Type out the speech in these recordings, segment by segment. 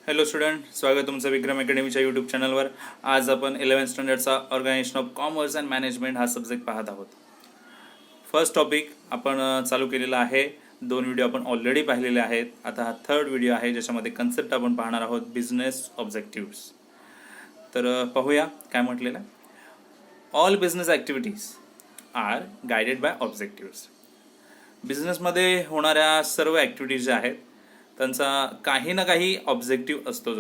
Hello student, स्वागत तुमचं विक्रम अकॅडमीच्या YouTube चॅनलवर. आज आपण 11th स्टँडर्डचा organisation of commerce and management हा सब्जेक्ट पाहत आहोत. फर्स्ट टॉपिक आपण चालू केलेला आहे. 2 व्हिडिओ आपण ऑलरेडी पाहिलेले आहेत. आता हा थर्ड व्हिडिओ आहे ज्याच्यामध्ये कन्सेप्ट आपण पाहणार आहोत, बिझनेस ऑब्जेक्टिव्स. तर पाहूया काय म्हटलेलं आहे. All business activities are guided by objectives. बिझनेसमध्ये होणाऱ्या सर्व ॲक्टिव्हिटीज ज्या आहेत त्यांचा काही ना काही ऑब्जेक्टिव्ह असतो.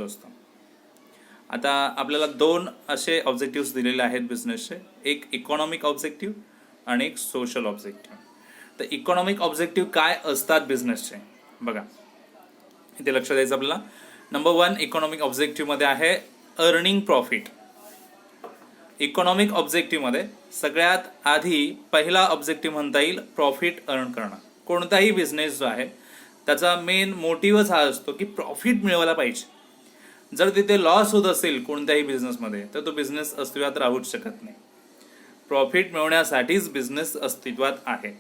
आता आपल्याला 2 असे ऑब्जेक्टिव्स दिलेले आहेत बिझनेसचे, एक इकॉनॉमिक ऑब्जेक्टिव्ह आणि एक सोशल ऑब्जेक्टिव्ह. तर इकॉनॉमिक ऑब्जेक्टिव्ह काय असतात बिझनेसचे बघा, इथे लक्ष द्यायचं आपल्याला. नंबर 1 इकॉनॉमिक ऑब्जेक्टिव्हमध्ये आहे अर्निंग प्रॉफिट. इकॉनॉमिक ऑब्जेक्टिव्हमध्ये सगळ्यात आधी पहिला ऑब्जेक्टिव्ह म्हणता येईल प्रॉफिट अर्न करणं. कोणताही बिझनेस जो आहे त्याचा मेन मोटिव्हच हा असतो की प्रॉफिट मिळवायला पाहिजे. जर तिथे लॉस होत असेल कोणत्याही बिझनेसमध्ये तर तो बिझनेस अस्तित्वात राहूच शकत नाही. प्रॉफिट मिळवण्यासाठीच बिझनेस अस्तित्वात आहे.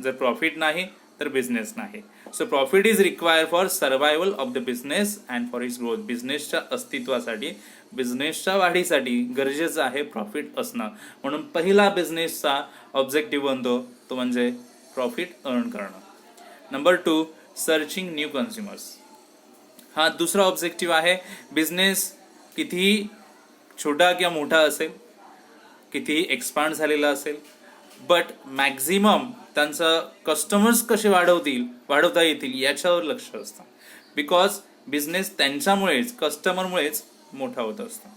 जर प्रॉफिट नाही तर बिझनेस नाही. So profit is required for survival of the business and for its growth. बिझनेसच्या अस्तित्वासाठी, बिझनेसच्या वाढीसाठी गरजेचं आहे प्रॉफिट असणं. म्हणून पहिला बिझनेसचा ऑब्जेक्टिव्ह बनतो तो म्हणजे प्रॉफिट अर्न करणं. Number 2 searching new consumers. हा दुसरा ऑब्जेक्टिव्ह आहे. बिझनेस कितीही छोटा किंवा मोठा असेल, कितीही एक्सपांड झालेला असेल, बट मॅक्झिमम त्यांचं कस्टमर्स कसे वाढवता येतील याच्यावर लक्ष असतं. बिकॉज बिझनेस त्यांच्यामुळेच, कस्टमरमुळेच मोठा होत असतो.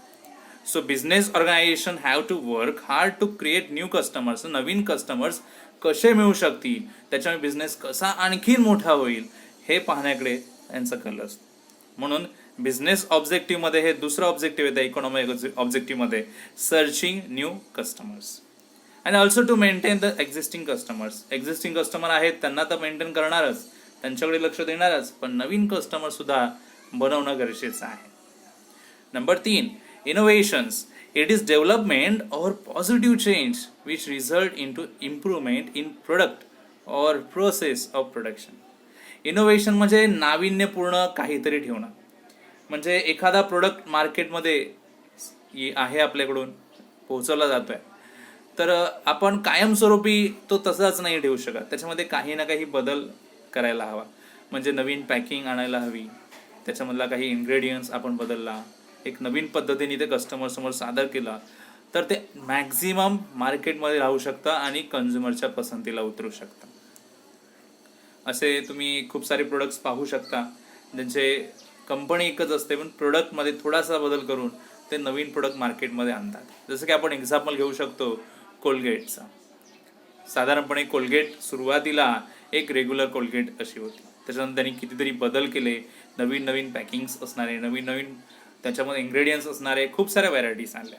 So business organisation have to work hard to create new customers. नवीन कस्टमर्स कसे मिळू शकतील, त्याच्यामुळे बिझनेस कसा आणखीन मोठा होईल हे पाहण्याकडे त्यांचा कल असतो. म्हणून बिझनेस ऑब्जेक्टिव्हमध्ये हे दुसरं ऑब्जेक्टिव्ह येतं इकॉनॉमिक ऑब्जेक्टिव्हमध्ये, searching new customers and also to maintain the existing customers. Existing customer आहेत त्यांना तर मेंटेन करणारच, त्यांच्याकडे लक्ष देणारच, पण नवीन कस्टमर सुद्धा बनवणं गरजेचं आहे. Number 3 innovations. It is development or positive change which result into improvement in product or process of production. Innovation म्हणजे नाविन्यपूर्ण काहीतरी ठेवणं. म्हणजे एखादा प्रोडक्ट मार्केटमध्ये आहे, आपल्याकडून पोहोचवला जातोय, तर आपण कायमस्वरूपी तो तसाच नाही ठेवू शकत. त्याच्यामध्ये काही ना काही बदल करायला हवा. म्हणजे नवीन पॅकिंग आणायला हवी, त्याच्यामधला काही इन्ग्रेडियंट्स आपण बदलला, एक नवीन पद्धतीने ते कस्टमर समोर सादर केला तर ते मॅक्झिमम मार्केटमध्ये राहू शकतं आणि कन्झ्युमरच्या पसंतीला उतरू शकतं. असे तुम्ही खूप सारे प्रोडक्ट्स पाहू शकता ज्यांचे कंपनी एकच असते पण प्रोडक्टमध्ये थोडासा बदल करून ते नवीन प्रोडक्ट मार्केटमध्ये आणतात. जसं की आपण एक्झाम्पल घेऊ शकतो कोलगेटचा. साधारणपणे कोलगेट सुरुवातीला एक रेग्युलर कोलगेट अशी होती. त्याच्यानंतर त्यांनी कितीतरी बदल केले, नवीन पॅकिंग्स असणारे, नवीन त्याच्यामध्ये इन्ग्रेडियंट्स असणारे खूप साऱ्या व्हरायटीज आणल्या.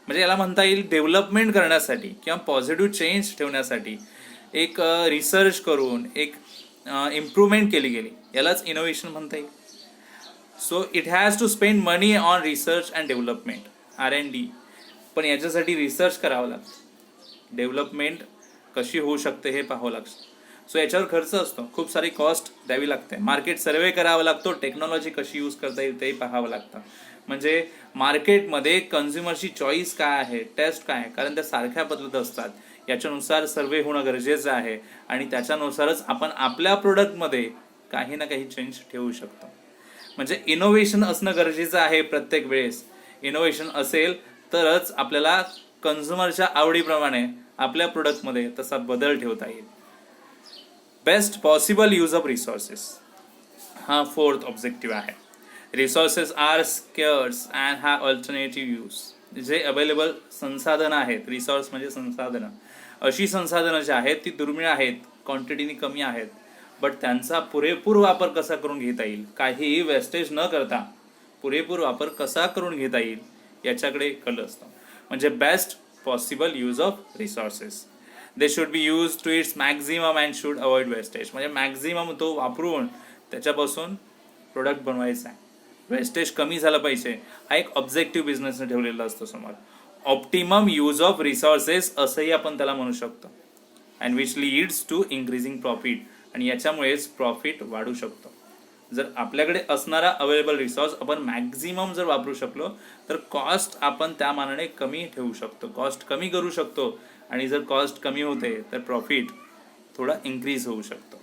म्हणजे याला म्हणता येईल डेव्हलपमेंट करण्यासाठी किंवा पॉझिटिव्ह चेंज ठेवण्यासाठी एक रिसर्च करून एक इम्प्रूव्हमेंट केली गेली, यालाच इनोव्हेशन म्हणता येईल. So it has to spend money on research and development, R&D. पण याच्यासाठी रिसर्च करावं लागतं, डेव्हलपमेंट कशी होऊ शकते हे पाहावं लागतं. सो याच्यावर खर्च असतो, खूप सारी कॉस्ट द्यावी लागते, मार्केट सर्वे करावा लागतो, टेक्नॉलॉजी कशी यूज करता येईल ते पाहावं लागतं. म्हणजे मार्केटमध्ये कन्झ्युमरची चॉईस काय आहे, टेस्ट काय आहे, कारण त्या सारख्या बदलत असतात. याच्यानुसार सर्वे होणं गरजेचं आहे आणि त्याच्यानुसारच आपण आपल्या प्रोडक्टमध्ये काही ना काही चेंज ठेवू शकतो. म्हणजे इनोव्हेशन असणं गरजेचं आहे प्रत्येक वेळेस. इनोव्हेशन असेल तरच आपल्याला कन्झ्युमरच्या आवडीप्रमाणे आपल्या प्रोडक्टमध्ये तसा बदल ठेवता येईल. Best possible use of resources हा 4th ऑब्जेक्टिव्ह आहे. रिसोर्सेस आर स्केअर्स अँड हा अल्टरनेटिव्ह यूज. जे अवेलेबल संसाधनं आहेत, रिसोर्स म्हणजे संसाधनं, अशी संसाधनं जी आहेत ती दुर्मिळ आहेत, क्वांटिटीनी कमी आहेत, बट त्यांचा पुरेपूर वापर कसा करून घेता येईल, काहीही वेस्टेज न करता पुरेपूर वापर कसा करून घेता येईल याच्याकडे कल असतो. म्हणजे best possible use of resources. They should be use to its maximum and should avoid wastage. म्हणजे मॅक्झिमम तो वापरून त्याच्यापासून प्रोडक्ट बनवायचा आहे, वेस्टेज कमी झालं पाहिजे, हा एक ऑब्जेक्टिव्ह बिझनेसने ठेवलेला असतो समोर. ऑप्टिमम यूज ऑफ रिसोर्सेस असंही आपण त्याला म्हणू शकतो. And which leads to increasing profit. आणि याच्यामुळेच प्रॉफिट वाढू शकतो. जर आपल्याकडे असणारा अवेलेबल रिसोर्स आपण मॅक्झिमम जर वापरू शकलो तर कॉस्ट आपण त्या मानाने कमी ठेवू शकतो, कॉस्ट कमी करू शकतो, आणि जर कॉस्ट कमी होते तर प्रॉफिट थोडा इन्क्रीज होऊ शकतो.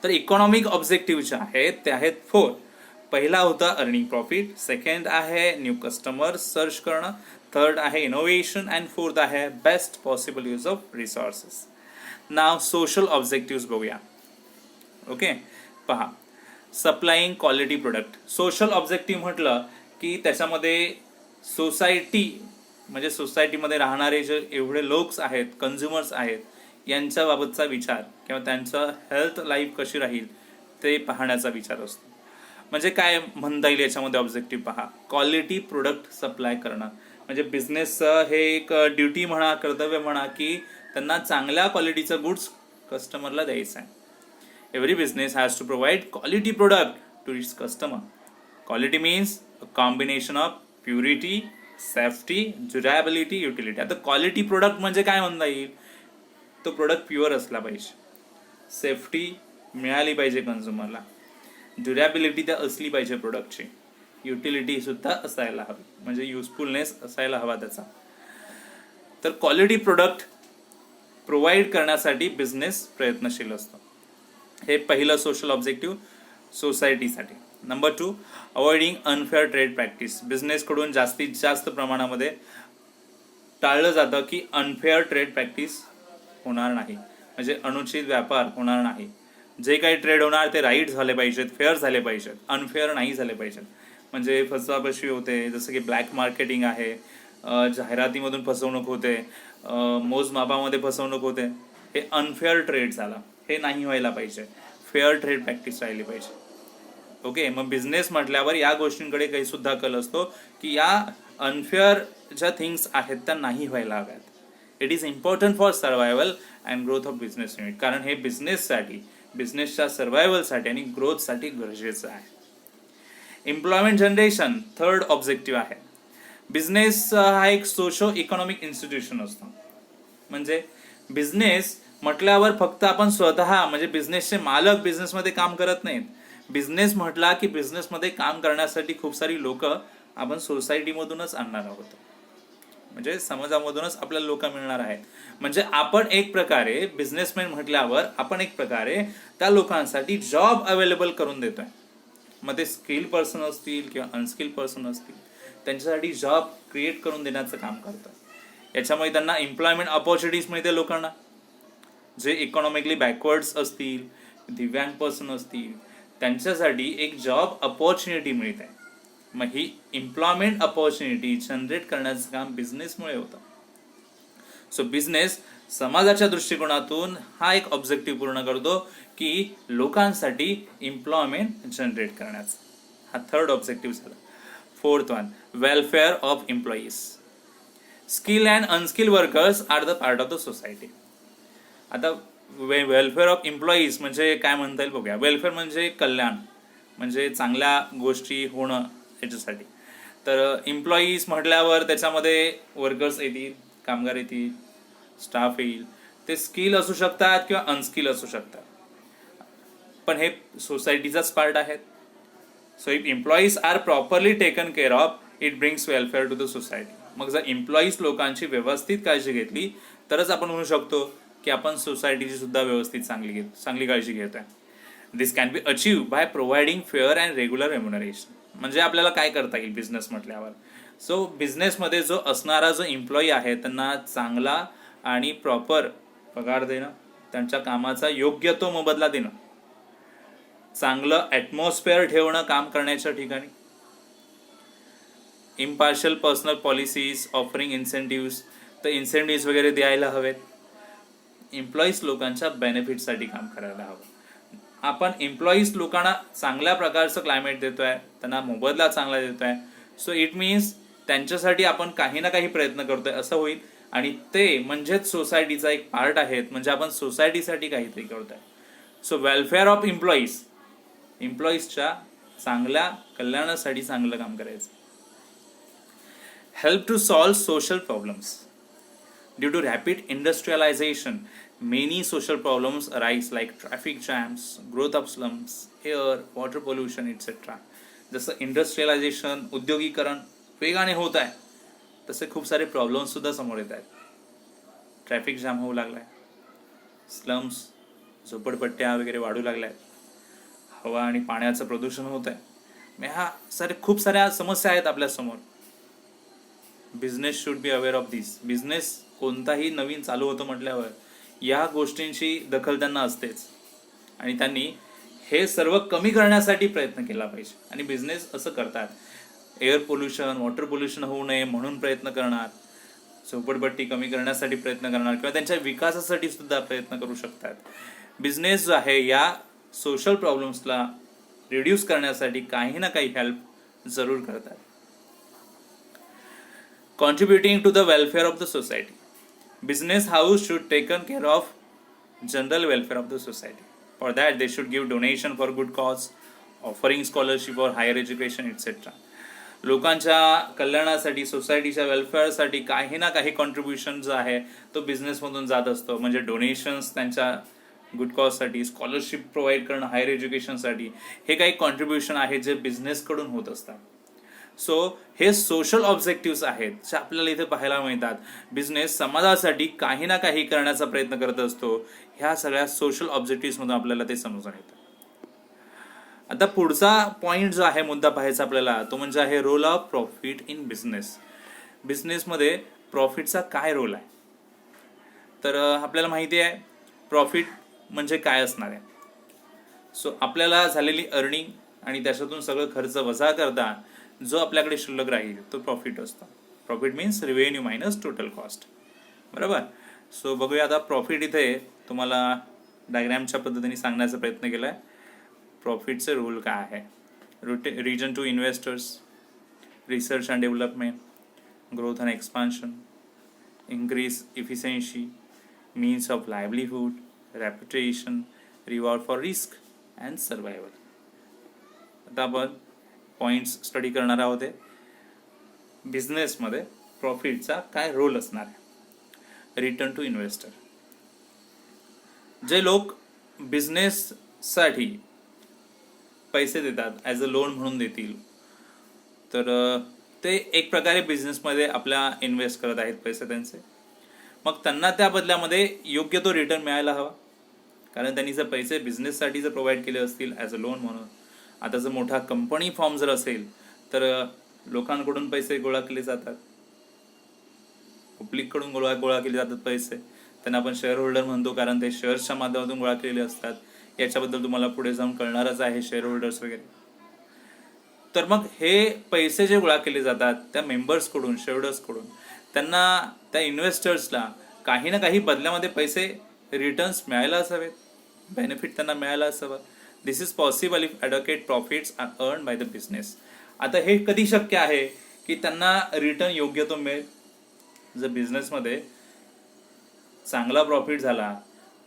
तर इकॉनॉमिक ऑब्जेक्टिव्ह जे आहेत ते आहेत 4. पहिला होता अर्निंग प्रॉफिट, सेकंड आहे न्यू कस्टमर सर्च करणं, थर्ड आहे इनोव्हेशन, अँड फोर्थ आहे best possible use of resources. Now social objective बघूया. ओके, पहा, सप्लाईंग क्वालिटी प्रोडक्ट. सोशल ऑब्जेक्टिव्ह म्हटलं की त्याच्यामध्ये सोसायटी म्हणजे सोसायटीमध्ये राहणारे जे एवढे लोक आहेत, कन्झ्युमर्स आहेत, यांच्या बाबतचा विचार किंवा त्यांचं हेल्थ लाईफ कशी राहील ते पाहण्याचा विचार असतो. म्हणजे काय म्हणता येईल याच्यामध्ये ऑब्जेक्टिव्ह पहा, क्वालिटी प्रोडक्ट सप्लाय करणं. म्हणजे बिझनेसचं हे एक ड्युटी म्हणा, कर्तव्य म्हणा, की त्यांना चांगल्या क्वालिटीचं गुड्स कस्टमरला द्यायचं आहे. Every business has to provide quality product to its customer. Quality means a combination of purity, safety, durability, utility. आता क्वालिटी प्रोडक्ट म्हणजे काय म्हणता येईल, तो प्रोडक्ट प्युअर असला पाहिजे, सेफ्टी मिळाली पाहिजे कन्झ्युमरला, ड्युरेबिलिटी तर असली पाहिजे प्रोडक्टची, युटिलिटी सुद्धा असायला हवी, म्हणजे युजफुलनेस असायला हवा त्याचा. तर क्वालिटी प्रोडक्ट प्रोव्हाइड करण्यासाठी बिझनेस प्रयत्नशील असतो. हे पहिलं सोशल ऑब्जेक्टिव्ह सोसायटीसाठी. Number 2, avoiding unfair trade practice. बिझनेसकडून जास्तीत जास्त प्रमाणामध्ये टाळलं जातं की अनफेअर ट्रेड प्रॅक्टिस होणार नाही, म्हणजे अनुचित व्यापार होणार नाही. जे काही ट्रेड होणार ते राईट झाले पाहिजेत, फेअर झाले पाहिजेत, अनफेअर नाही झाले पाहिजेत. म्हणजे फसवाफसवी होते, जसं की ब्लॅक मार्केटिंग आहे, जाहिरातीमधून फसवणूक होते, मोजमापामध्ये फसवणूक होते, हे अनफेअर ट्रेड झाला. हे नाही व्हायला पाहिजे, फेअर ट्रेड प्रॅक्टिस राहिली पाहिजे. ओके, मग बिझनेस म्हटल्यावर या गोष्टींकडे काही सुद्धा कल असतो की या अनफेअर ज्या थिंग्स आहेत त्या नाही व्हायला हव्यात. It is important for survival and growth of business unit. कारण हे बिझनेससाठी, बिझनेसच्या सर्वायवलसाठी आणि ग्रोथसाठी गरजेचं आहे. एम्प्लॉयमेंट जनरेशन थर्ड ऑब्जेक्टिव्ह आहे. बिझनेस हा एक सोशो इकॉनॉमिक इन्स्टिट्यूशन असतो. म्हणजे बिझनेस म्हटल्यावर फक्त आपण स्वतः म्हणजे बिझनेसचे मालक बिझनेसमध्ये काम करत नाहीत. बिझनेस म्हटला की बिझनेसमध्ये काम करण्यासाठी खूप सारी लोक आपण सोसायटीमधूनच आणणार आहोत, म्हणजे समाजामधूनच आपल्याला लोक मिळणार आहेत. म्हणजे आपण एक प्रकारे बिझनेसमॅन म्हटल्यावर आपण एक प्रकारे त्या लोकांसाठी जॉब अवेलेबल करून देतोय. मग ते स्किल पर्सन असतील किंवा अनस्किल पर्सन असतील, त्यांच्यासाठी जॉब क्रिएट करून देण्याचं काम करतं. याच्यामुळे त्यांना एम्प्लॉयमेंट ऑपॉर्च्युनिटीज मिळते लोकांना. जे इकॉनॉमिकली बॅकवर्ड्स असतील, दिव्यांग पर्सन असतील, त्यांच्यासाठी एक जॉब अपॉर्च्युनिटी मिळते. मग ही एम्प्लॉयमेंट अपॉर्च्युनिटी जनरेट करण्याचं काम बिझनेसमुळे होतं. सो बिझनेस समाजाच्या दृष्टिकोनातून हा एक ऑब्जेक्टिव्ह पूर्ण करतो की लोकांसाठी एम्प्लॉयमेंट जनरेट करण्याचा. हा थर्ड ऑब्जेक्टिव्ह झाला. Fourth one, welfare of employees. Skill and unskill workers are the part of the society. आता वेलफेअर ऑफ एम्प्लॉईज म्हणजे काय म्हणता येईल बघूया. वेलफेअर म्हणजे कल्याण, म्हणजे चांगल्या गोष्टी होणं याच्यासाठी. तर एम्प्लॉईज म्हटल्यावर त्याच्यामध्ये वर्कर्स येतील, कामगार येतील, स्टाफ येईल. ते स्किल असू शकतात किंवा अनस्किल असू शकतात, पण हे सोसायटीचाच पार्ट आहेत. So if employees are properly taken care of, it brings welfare to the society. मग जर एम्प्लॉईज लोकांची व्यवस्थित काळजी घेतली तरच आपण म्हणू शकतो की आपण सोसायटीची सुद्धा व्यवस्थित चांगली काळजी घेतोय. This can be achieve by providing fair and regular remuneration. म्हणजे आपल्याला काय करता येईल बिझनेस म्हटल्यावर. सो बिझनेसमध्ये जो असणारा जो एम्प्लॉई आहे त्यांना चांगला आणि प्रॉपर पगार देणं, त्यांच्या कामाचा योग्य तो मोबदला देणं, चांगलं ॲटमॉस्फिअर ठेवणं काम करण्याच्या ठिकाणी, इम्पार्शियल पर्सनल पॉलिसीज, ऑफरिंग इन्सेंटिव्स, तर इन्सेंटिव्स वगैरे द्यायला हवेत. एम्प्लॉईज लोकांच्या बेनिफिटसाठी काम करायला हवं. आपण एम्प्लॉईज लोकांना चांगल्या प्रकारचं क्लायमेट देतोय, त्यांना मोबदला चांगला देतोय. सो इट मीन्स त्यांच्यासाठी आपण काही ना काही प्रयत्न करतोय असं होईल, आणि ते म्हणजेच सोसायटीचा एक पार्ट आहेत, म्हणजे आपण सोसायटीसाठी काहीतरी करतोय. सो वेलफेअर ऑफ एम्प्लॉईज, एम्प्लॉईजच्या चांगल्या कल्याणासाठी चांगलं काम करायचं. Help to solve social problems. Due to rapid industrialisation, Many social problems arise like traffic jams, growth of slums, air, water pollution, etc. जसं इंडस्ट्रियलायझेशन, उद्योगीकरण वेगाने होत आहे, तसे खूप सारे प्रॉब्लेम्स सुद्धा समोर येत आहेत. ट्रॅफिक जाम होऊ लागलाय, स्लम्स, झोपडपट्ट्या वगैरे वाढू लागल्या आहेत, हवा आणि पाण्याचं प्रदूषण होत आहे. ह्या खूप साऱ्या समस्या आहेत आपल्यासमोर. Business should be aware of this. Business कोणताही नवीन चालू होतं म्हटल्यावर या गोष्टींची दखल त्यांना असतेच, आणि त्यांनी हे सर्व कमी करण्यासाठी प्रयत्न केला पाहिजे. आणि बिझनेस असं करतात, एअर पोल्युशन, वॉटर पोल्युशन होऊ नये म्हणून प्रयत्न करणार, झोपडपट्टी कमी करण्यासाठी प्रयत्न करणार, किंवा त्यांच्या विकासासाठी सुद्धा प्रयत्न करू शकतात. बिझनेस जो आहे या सोशल प्रॉब्लेम्सला रिड्यूस करण्यासाठी काही ना काही हेल्प जरूर करतात. Contributing to the welfare of the society. Business house should taken care of general welfare of the society. For that, they should give donation for good cause, offering scholarship or higher education, etc. लोकांच्या कल्याणासाठी, सोसायटीच्या वेलफेअरसाठी काही ना काही contribution जो आहे तो बिझनेसमधून जात असतो. म्हणजे डोनेशन्स त्यांच्या गुड कॉजसाठी, स्कॉलरशिप प्रोव्हाइड करणं हायर एज्युकेशनसाठी, हे काही कॉन्ट्रीब्युशन आहे जे बिझनेसकडून होत असतात. सो हे सोशल ऑब्जेक्टिव्स आहेत जे आपल्याला इथे पाहायला मिळतात. बिझनेस समाजासाठी काही ना काही करण्याचा प्रयत्न करत असतो. ह्या सगळ्या सोशल ऑब्जेक्टिव्समधून आपल्याला ते समजून येतं. आता पुढचा पॉइंट जो आहे, मुद्दा पाहायचा आपल्याला, तो म्हणजे आहे role of profit in business. बिझनेसमध्ये प्रॉफिटचा काय रोल आहे? तर आपल्याला माहिती आहे प्रॉफिट म्हणजे काय असणार आहे. सो आपल्याला झालेली अर्निंग आणि त्याच्यातून सगळं खर्च वजा करता जो आपल्याकडे शिल्लक राहील तो प्रॉफिट असतो. Profit means revenue minus total cost. बरोबर. सो बघूया आता प्रॉफिट इथे तुम्हाला डायग्रॅमच्या पद्धतीने सांगण्याचा प्रयत्न केला आहे. प्रॉफिटचे रोल काय आहे? Return to investors, research and development, growth and expansion, increase efficiency, means of livelihood, reputation, reward for risk and survival. आता आपण पॉइंट्स स्टडी करणार आहोत. बिझनेसमध्ये प्रॉफिटचा काय रोल असणार आहे? Return to investor. जे लोक बिझनेससाठी पैसे देतात, ॲज अ लोन म्हणून देतील, तर ते एक प्रकारे बिझनेसमध्ये आपल्या इन्व्हेस्ट करत आहेत पैसे त्यांचे. मग त्यांना त्या बदल्यामध्ये योग्य तो रिटर्न मिळायला हवा, कारण त्यांनी जर पैसे बिझनेससाठी जर प्रोव्हाइड केले असतील ॲज अ लोन म्हणून. आता जर मोठा कंपनी फॉर्म जर असेल तर लोकांकडून पैसे गोळा केले जातात, पब्लिककडून गोळा केले जातात पैसे. त्यांना आपण शेअर होल्डर म्हणतो, कारण ते शेअर्सच्या माध्यमातून गोळा केलेले असतात. याच्याबद्दल तुम्हाला पुढे जाऊन कळणारच आहे, शेअर होल्डर्स वगैरे. तर मग हे पैसे जे गोळा केले जातात त्या मेंबर्सकडून, शेअरहोल्डर्सकडून, त्यांना, त्या इन्व्हेस्टर्सला काही ना काही बदल्यामध्ये पैसे रिटर्न्स मिळायलाच हवेत, बेनिफिट त्यांना मिळायलाच हवं. This is possible if advocate profits are earn by the business. आता हे कधी शक्य आहे की त्यांना रिटर्न योग्य तो मिळेल? जर बिझनेसमध्ये चांगला प्रॉफिट झाला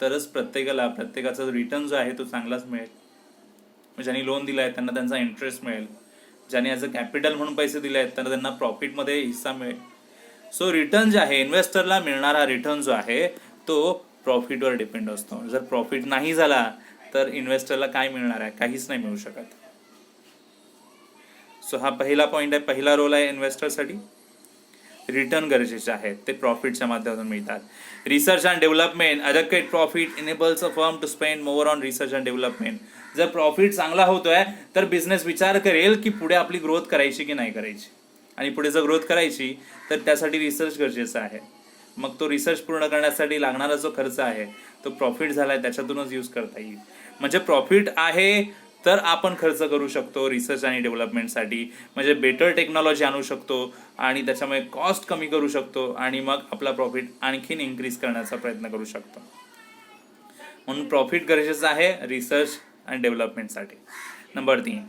तरच प्रत्येकाचा रिटर्न जो आहे तो चांगलाच मिळेल. ज्यांनी लोन दिला आहे त्यांना त्यांचा इंटरेस्ट मिळेल, ज्यांनी ॲज अ कॅपिटल म्हणून पैसे दिले आहेत तर त्यांना प्रॉफिटमध्ये हिस्सा मिळेल. सो रिटर्न जे आहे, इन्व्हेस्टरला मिळणारा रिटर्न जो आहे तो प्रॉफिटवर डिपेंड असतो. जर प्रॉफिट नाही झाला तर इन्व्हेस्टरला काय मिळणार आहे? काहीच नाही मिळू शकत. सो हा पहिला पॉईंट आहे, पहिला रोल आहे इन्व्हेस्टरसाठी. रिटर्न गरजेचे आहेत, ते प्रॉफिटच्या माध्यमातून मिळतात. Research and development. Adequate profit enables a firm to spend more on research and development. जर प्रॉफिट चांगला होतोय तर बिझनेस विचार करेल की पुढे आपली ग्रोथ करायची की नाही करायची, आणि पुढे जर ग्रोथ करायची तर त्यासाठी रिसर्च गरजेचा आहे. मग तो रिसर्च पूर्ण करण्यासाठी लागणारा जो खर्च आहे तो प्रॉफिट झालाय त्याच्यातूनच यूज करता येईल. म्हणजे प्रॉफिट आहे तर आपण खर्च करू शकतो रिसर्च आणि डेव्हलपमेंटसाठी, म्हणजे बेटर टेक्नॉलॉजी आणू शकतो आणि त्याच्यामुळे कॉस्ट कमी करू शकतो, आणि मग आपला प्रॉफिट आणखीन इन्क्रीज करण्याचा प्रयत्न करू शकतो. म्हणून प्रॉफिट गरजेचं आहे रिसर्च अँड डेव्हलपमेंटसाठी. Number 3,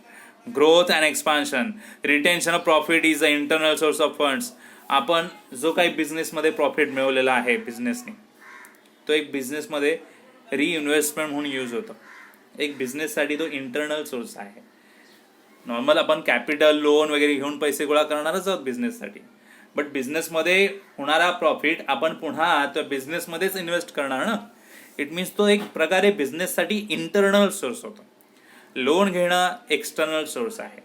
growth and expansion. Retention of profit is a internal source of funds. आपण जो काही बिझनेसमध्ये प्रॉफिट मिळवलेला आहे बिझनेसने, तो एक बिझनेसमध्ये रिइन्व्हेस्टमेंट म्हणून यूज होतो. एक बिझनेससाठी तो इंटरनल सोर्स आहे. नॉर्मल आपण कॅपिटल, लोन वगैरे घेऊन पैसे गोळा करणारच आहोत बिझनेससाठी, बट बिझनेसमध्ये होणारा प्रॉफिट आपण पुन्हा त्या बिझनेसमध्येच इन्व्हेस्ट करणार ना. इट मीन्स तो एक प्रकारे बिझनेससाठी इंटरनल सोर्स होतो. लोन घेणं एक्सटर्नल सोर्स आहे,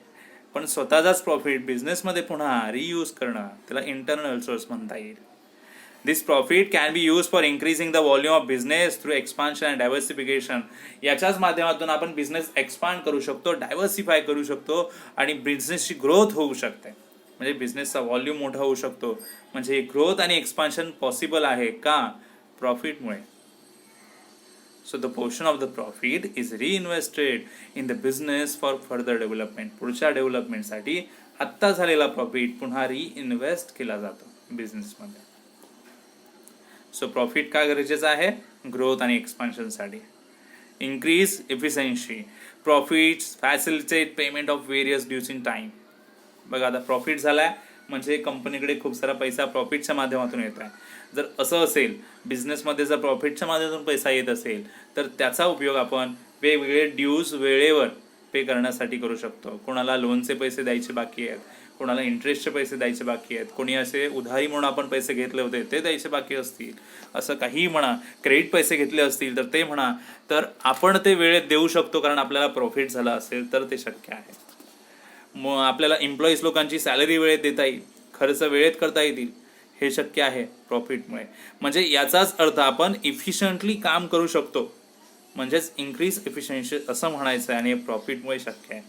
पण स्वतःचाच प्रॉफिट बिझनेसमध्ये पुन्हा रियूज करणं त्याला इंटरनल सोर्स म्हणता येईल. This profit can be use for increasing the volume of business through expansion and diversification. याच्याच माध्यमातून आपण बिझनेस एक्सपांड करू शकतो, डायव्हर्सिफाय करू शकतो आणि बिझनेसची ग्रोथ होऊ शकते. म्हणजे बिझनेसचा व्हॉल्यूम मोठा होऊ शकतो. म्हणजे ग्रोथ आणि एक्सपान्शन पॉसिबल आहे का? प्रॉफिटमुळे. So the portion of the profit is reinvested in the business for further development. पुढच्या डेव्हलपमेंटसाठी आत्ता झालेला प्रॉफिट पुन्हा रिइन्व्हेस्ट केला जातो बिझनेसमध्ये. सो प्रॉफिट का गरजेचं आहे? ग्रोथ आणि एक्सपान्शनसाठी. Increase efficiency. Profits facilitate payment of various dues in time. बघा आता प्रॉफिट झालाय म्हणजे कंपनीकडे खूप सारा पैसा प्रॉफिटच्या माध्यमातून येत आहे. जर असं असेल बिझनेसमध्ये, जर प्रॉफिटच्या माध्यमातून पैसा येत असेल तर त्याचा उपयोग आपण वेगवेगळे ड्यूज वेळेवर पे करण्यासाठी करू शकतो. कोणाला लोनचे पैसे द्यायचे बाकी आहेत, कोणाला इंटरेस्टचे पैसे द्यायचे बाकी आहेत, कोणी असे उधारी म्हणून आपण पैसे घेतले होते ते द्यायचे बाकी असतील, असं काहीही म्हणा, क्रेडिट पैसे घेतले असतील तर ते म्हणा, तर आपण ते वेळेत देऊ शकतो कारण आपल्याला प्रॉफिट झाला असेल तर ते शक्य आहे. मग आपल्याला एम्प्लॉईज लोकांची सॅलरी वेळेत देता येईल, खर्च वेळेत करता येतील, हे शक्य आहे प्रॉफिटमुळे. म्हणजे याचाच अर्थ आपण इफिशियंटली काम करू शकतो, म्हणजेच इन्क्रीज एफिशियन्सी असं म्हणायचं आहे आणि हे प्रॉफिटमुळे शक्य आहे.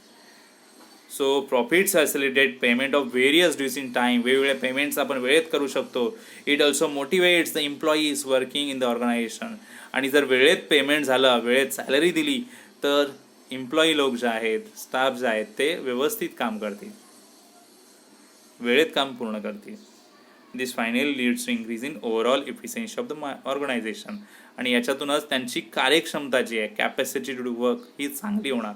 So profits facilitate payment of various dues in time. वेगवेगळ्या पेमेंट्स आपण वेळेत करू शकतो. It also motivates the employees working in the organisation. आणि जर वेळेत पेमेंट झालं, वेळेत सॅलरी दिली तर एम्प्लॉई लोक जे आहेत, स्टाफ जे आहेत ते व्यवस्थित काम करतील, वेळेत काम पूर्ण करतील. This finally leads to increase in overall efficiency of the organisation. आणि याच्यातूनच त्यांची कार्यक्षमता जी आहे, कॅपॅसिटी टू डू वर्क, ही चांगली होणार.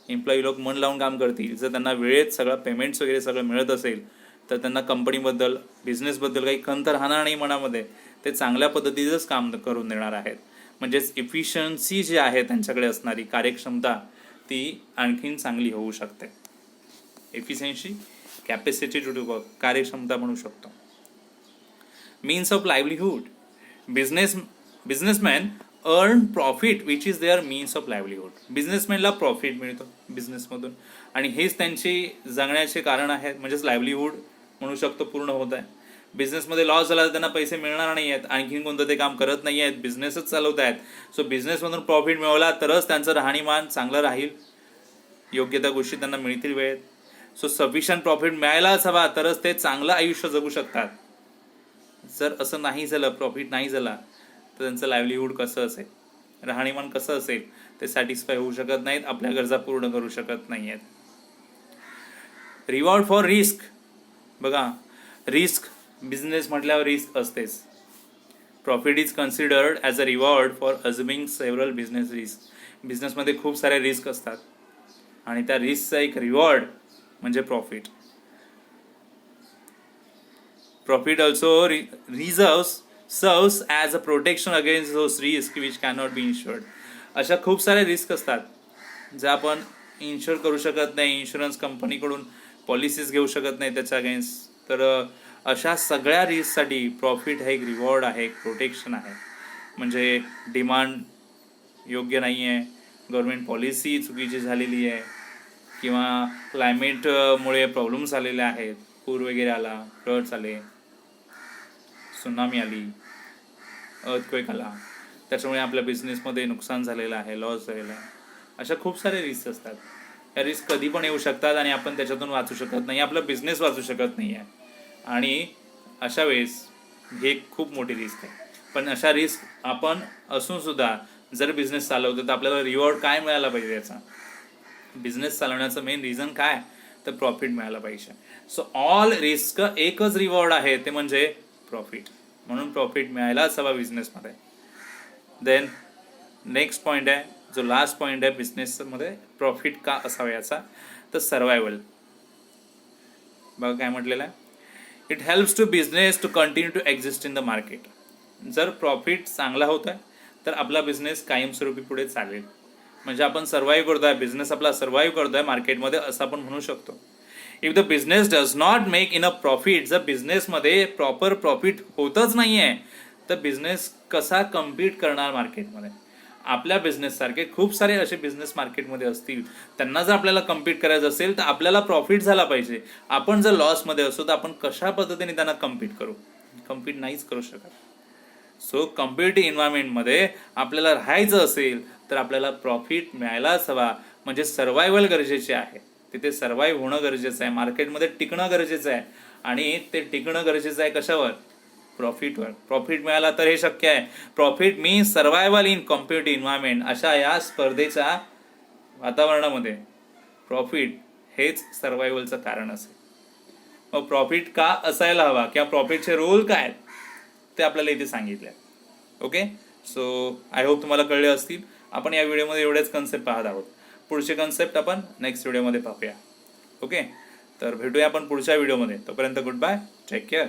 एम्प्लॉई लोक मन लावून काम करतील. जर त्यांना वेळेत सगळं पेमेंट्स वगैरे सगळं मिळत असेल तर त्यांना कंपनीबद्दल, बिझनेसबद्दल काही खंत राहणार नाही मनामध्ये. ते चांगल्या पद्धतीचंच काम करून देणार आहेत. म्हणजेच इफिशियन्सी जी आहे त्यांच्याकडे असणारी कार्यक्षमता ती आणखीन चांगली होऊ शकते. Efficiency, capacity to do work, कार्यक्षमता म्हणू शकतो. Means of livelihood. Businessman earn profit which is there means of livelihood. बिझनेसमॅनला प्रॉफिट मिळतो बिझनेसमधून आणि हेच त्यांची जगण्याचे कारण आहे, म्हणजेच लाईव्हलीहूड म्हणू शकतो पूर्ण होत आहे. बिझनेसमध्ये लॉस झाला तर त्यांना पैसे मिळणार नाही आहेत, आणखीन कोणतं ते काम करत नाही आहेत, बिझनेसच चालवत आहेत. सो बिझनेसमधून प्रॉफिट मिळवला तरच त्यांचं राहणीमान चांगलं राहील, योग्य त्या गोष्टी त्यांना मिळतील वेळेत. सो सफिशियंट प्रॉफिट मिळायलाच हवा तरच ते चांगलं आयुष्य जगू शकतात. जर असं नाही झालं, प्रॉफिट नाही झाला तर त्यांचं लाईव्हलीहूड कसं असेल, राहणीमान कसं असेल, ते सॅटिस्फाय होऊ शकत नाहीत, आपल्या गरजा पूर्ण करू शकत नाही आहेत. Reward for risk. बघा रिस्क, बिझनेस म्हटल्यावर रिस्क असतेच. Profit is considered as a reward for assuming several business risk. बिझनेसमध्ये खूप सारे रिस्क असतात आणि त्या रिस्कचा एक रिवॉर्ड म्हणजे profit. Profit also serves as a protection against those risk which cannot be insured. अशा खूप साऱ्या रिस्क असतात ज्या आपण इन्शुअर करू शकत नाही, इन्शुरन्स कंपनीकडून पॉलिसीज घेऊ शकत नाही त्याच्या अगेन्स्ट. तर अशा सगळ्या रिस्कसाठी प्रॉफिट हा एक रिवॉर्ड आहे, एक प्रोटेक्शन आहे. म्हणजे डिमांड योग्य नाही आहे, गव्हर्नमेंट पॉलिसी चुकीची झालेली आहे, किंवा क्लायमेटमुळे प्रॉब्लेम्स आलेले आहेत, पूर वगैरे आला, फ्लड्स आले, सुनामी आली, अर्थक्वेक आला, त्याच्यामुळे आपल्या बिझनेसमध्ये नुकसान झालेलं आहे, लॉस झालेला आहे. अशा खूप सारे रिस्क असतात. या रिस्क कधी पण येऊ शकतात आणि आपण त्याच्यातून वाचू शकत नाही, आपला बिझनेस वाचू शकत नाही आहे. आणि अशा वेळेस हे खूप मोठी रिस्क आहे. पण अशा रिस्क आपण असूनसुद्धा जर बिझनेस चालवतो तर आपल्याला रिवॉर्ड काय मिळाला पाहिजे? याचा बिझनेस चालवण्याचं मेन रिझन काय? तर प्रॉफिट मिळायला पाहिजे. सो ऑल रिस्क एकच रिवॉर्ड आहे, ते म्हणजे प्रॉफिट. म्हणून प्रॉफिट मिळायलाच हवा बिझनेसमध्ये. देन नेक्स्ट पॉईंट आहे, जो लास्ट पॉईंट आहे बिझनेसमध्ये प्रॉफिट का असावा याचा, तर सर्वायवल. बघा काय म्हटलेलं आहे, it helps to business to continue to exist in the market. जर प्रॉफिट चांगला होत आहे तर आपला बिझनेस कायमस्वरूपी पुढे चालेल. म्हणजे आपण सर्वाईव्ह करतोय, बिझनेस आपला सर्वाईव्ह करतोय मार्केटमध्ये असं आपण म्हणू शकतो. If the business does not make in a profit, जर बिझनेसमध्ये प्रॉपर प्रॉफिट होतच नाही आहे तर बिझनेस कसा कम्पीट करणार मार्केटमध्ये. आपल्या बिझनेस सारखे खूप सारे असे बिझनेस मार्केटमध्ये असतील, त्यांना जर आपल्याला कम्पीट करायचं असेल तर आपल्याला प्रॉफिट झाला पाहिजे. आपण जर लॉसमध्ये असू तर आपण कशा पद्धतीने त्यांना कम्पीट करू, कम्पीट नाहीच करू शकत. सो कम्पिटिटिव्ह इन्व्हायरमेंटमध्ये आपल्याला राहायचं असेल तर आपल्याला प्रॉफिट मिळायलाच हवा. म्हणजे सर्वायवल गरजेचे आहे, तिथे सर्वाईव्ह होणं गरजेचं आहे, मार्केटमध्ये टिकणं गरजेचं आहे. आणि ते टिकणं गरजेचं आहे कशावर, प्रॉफिटवर. प्रॉफिट मिळाला तर हे शक्य आहे. Profit means survival in competitive environment. अशा या स्पर्धेच्या वातावरणामध्ये प्रॉफिट हेच सर्वायवलचं कारण असेल. मग प्रॉफिट का असायला हवा किंवा प्रॉफिटचे रोल काय आहेत ते आपल्याला इथे सांगितले. ओके, सो आय होप तुम्हाला कळले असतील. आपण या व्हिडिओमध्ये एवढेच कन्सेप्ट पाहत आहोत. पुढचे कन्सेप्ट आपण नेक्स्ट व्हिडिओमध्ये पाहूया. ओके, तर भेटूया आपण पुढच्या व्हिडिओमध्ये. तोपर्यंत गुड बाय, टेक केअर.